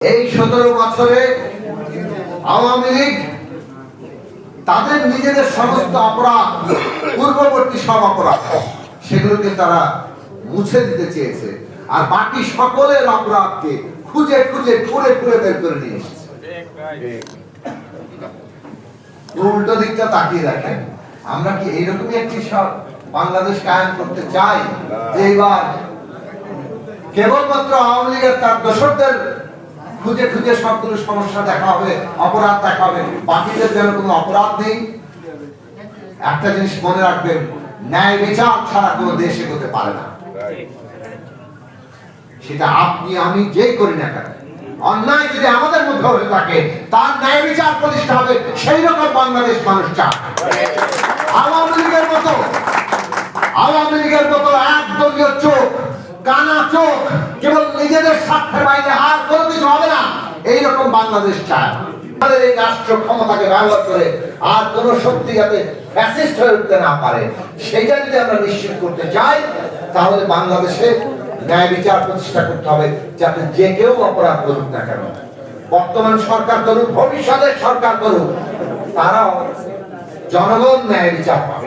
এই 17 বছরে আওয়ামী লীগ তাদের নিজেদের সমস্ত অপরাধ, পূর্ববর্তী সব অপরাধ, সেগুলোকে তারা মুছে দিতে চেয়েছে, আর বাকি সকলের অপরাধকে খুঁজে খুঁজে খুঁড়ে খুঁড়ে বের করে নিয়ে এসেছে। উল্টো দিকটা তাকিয়ে দেখেন, আমরা কি এইরকমই একটি বাংলাদেশ কায়েম করতে চাই যে এবার কেবলমাত্র আওয়ামী লীগের তার দোসরদের খুঁজে খুঁজে সবগুলো সমস্যা দেখা হবে, অপরাধ দেখা হবে, বাকিদের যেন কোনো অপরাধ নেই? একটা জিনিস মনে রাখবেন, ন্যায় বিচার ছাড়া কোনো দেশ এগোতে পারে না। সেটা আপনি আমি যেই করি না কেন, অন্যায় যদি আমাদের মধ্যে হয়ে থাকে তার ন্যায় বিচার প্রতিষ্ঠা হবে, সেই রকম বাংলাদেশ মানুষ চায়। আওয়ামী লীগের মতো একদলীয় চোখ, কানা চোখ, কেবল নিজেদের স্বার্থের বাইরে আর কোনো কিছু হবে না, এইরকম বাংলাদেশ চায়। আমাদের এই রাষ্ট্র ক্ষমতাকে ব্যবহার করে আর কোন শক্তি যাতে ফ্যাসিস্ট হয়ে উঠতে না পারে, সেইটা যদি আমরা নিশ্চিত করতে চাই, তাহলে বাংলাদেশে ন্যায় বিচার প্রতিষ্ঠা করতে হবে, যাতে যে কেউ অপরাধ করুক না কেন, বর্তমান সরকার করুক, ভবিষ্যতের সরকার করুক, তারাও জনগণ ন্যায় বিচার পায়।